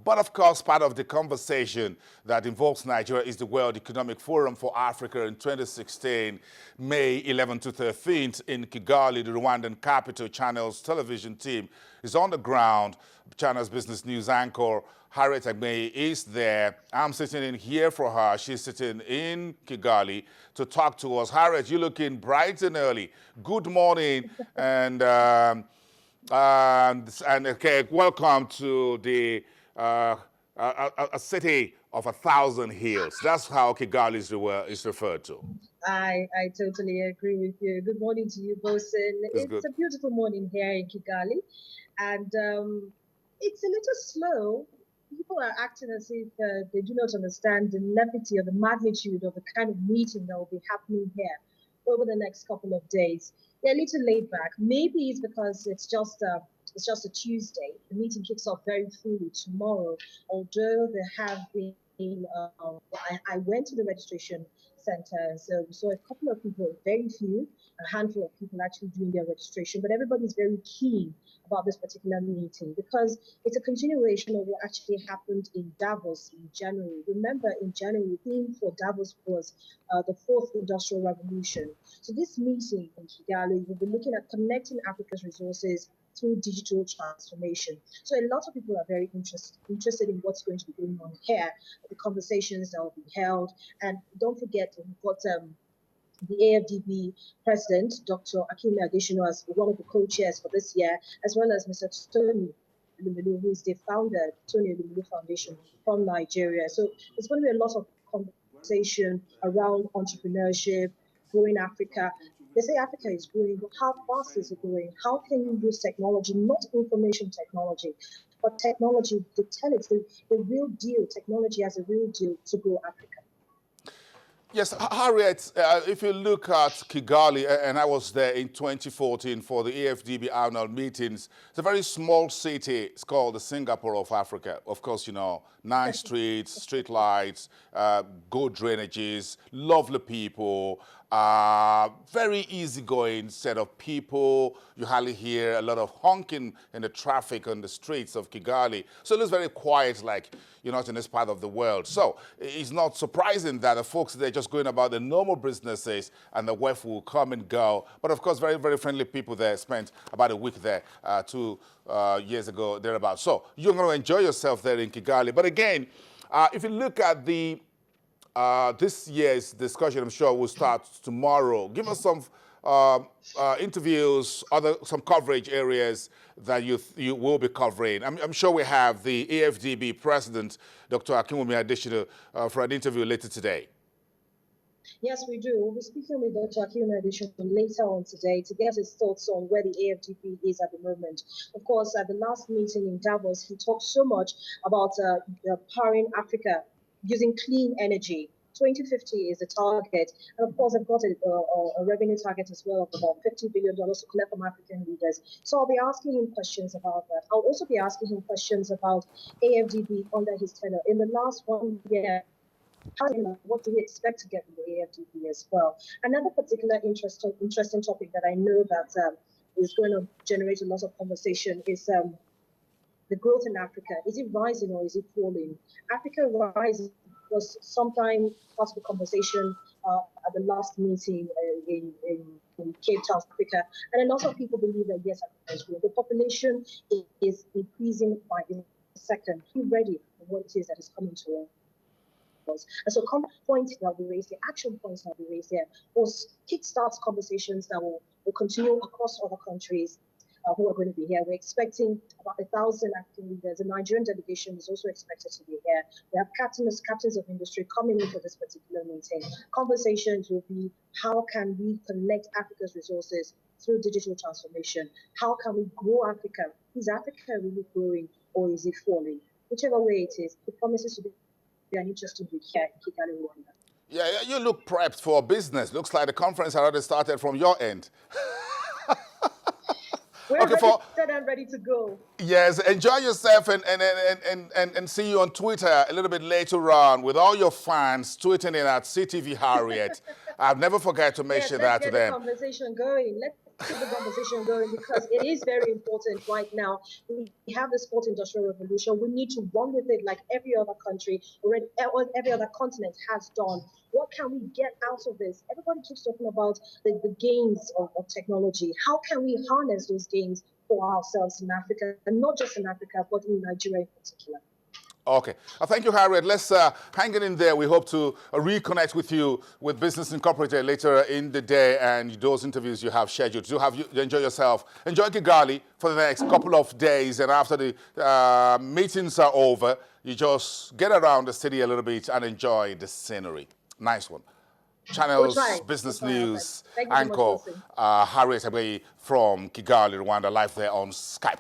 But of course, part of the conversation that involves Nigeria is the World Economic Forum for Africa in 2016, May 11 to 13th in Kigali, the Rwandan capital. Channel's television team is on the ground. Channel's business news anchor, Harriet Agbe, is there. I'm sitting in here for her. She's sitting in Kigali to talk to us. Harriet, you're looking bright and early. Good morning, and okay, welcome to the a city of 1,000 hills. That's how Kigali is referred to. I totally agree with you. Good morning to you, Bosin. It's a beautiful morning here in Kigali, and it's a little slow. People are acting as if they do not understand the levity or the magnitude of the kind of meeting that will be happening here over the next couple of days. They're a little laid back. Maybe it's because it's just a Tuesday. The meeting kicks off very fully tomorrow, although there have been, I went to the registration center, so we saw a couple of people, very few, a handful of people actually doing their registration, but everybody's very keen about this particular meeting because it's a continuation of what actually happened in Davos in January. Remember, in January, the theme for Davos was the fourth industrial revolution. So this meeting in Kigali, we'll be looking at connecting Africa's resources through digital transformation. So a lot of people are very interested in what's going to be going on here, the conversations that will be held. And don't forget, we've got the AFDB president, Dr. Akinwumi Adesina, as one of the co-chairs for this year, as well as Mr. Tony Elumelu, who is the founder of Tony Elumelu Foundation from Nigeria. So there's going to be a lot of conversation around entrepreneurship, growing Africa. They say Africa is growing, but how fast is it growing? How can you use technology, not information technology, but technology to tell it the real deal, technology as a real deal to grow Africa? Yes, Harriet, if you look at Kigali, and I was there in 2014 for the AFDB annual meetings, it's a very small city. It's called the Singapore of Africa. Of course, you know, nice streets, street lights, good drainages, lovely people, very easygoing set of people. You hardly hear a lot of honking in the traffic on the streets of Kigali. So it looks very quiet, like you're not in this part of the world. So it's not surprising that the folks, they're just going about the normal businesses and the WEFA will come and go. But of course, very, very friendly people there. Spent about a week there 2 years ago, thereabouts. So you're going to enjoy yourself there in Kigali. But again, if you look at the this year's discussion, I'm sure will start tomorrow. Give us some interviews, some coverage areas that you will be covering. I'm sure we have the AFDB president, Dr. Akinwumi Adesina, for an interview later today. Yes, we do. We'll be speaking with Dr. Akinwumi Adesina later on today to get his thoughts on where the AFDB is at the moment. Of course, at the last meeting in Davos, he talked so much about powering Africa using clean energy. 2050 is the target. And of course, I've got a revenue target as well of about $50 billion to collect from African leaders. So I'll be asking him questions about that. I'll also be asking him questions about AFDB under his tenure. In the last 1 year, what do we expect to get from the AFDB as well? Another particular interesting topic that I know that is going to generate a lot of conversation is the growth in Africa. Is it rising or is it falling? Africa rising was sometime part of the conversation at the last meeting in Cape Town, Africa. And a lot of people believe that, yes, Africa is growing. The population is increasing by the second. Be ready for what it is that is coming to us. And so points that we raised here, action points that we raised here, was kickstarts conversations that will continue across other countries who are going to be here. We're expecting about 1,000 African leaders. The Nigerian delegation is also expected to be here. We have captains of industry coming in for this particular meeting. Conversations will be, how can we connect Africa's resources through digital transformation? How can we grow Africa? Is Africa really growing or is it falling? Whichever way it is, it promises to be an interesting week here in Kigali, Rwanda. Yeah, you look prepped for business. Looks like the conference already started from your end. We're ready and ready to go. Yes, enjoy yourself and see you on Twitter a little bit later on with all your fans tweeting in at CTV Harriet. I'll never forget to mention that to them. Let's get the conversation going. keep the conversation going because it is very important right now. We have this fourth industrial revolution. We need to run with it like every other country, already, every other continent has done. What can we get out of this? Everybody keeps talking about the gains of technology. How can we harness those gains for ourselves in Africa, and not just in Africa, but in Nigeria in particular? Okay. Thank you, Harriet. Let's hang it in there. We hope to reconnect with you with Business Incorporated later in the day and those interviews you have scheduled. Do have you enjoy yourself. Enjoy Kigali for the next couple of days, and after the meetings are over, you just get around the city a little bit and enjoy the scenery. Nice one. We'll Channel's try. Business We'll try our News best. Thank you so much, anchor Wilson. Harriet Abeyi from Kigali, Rwanda, live there on Skype.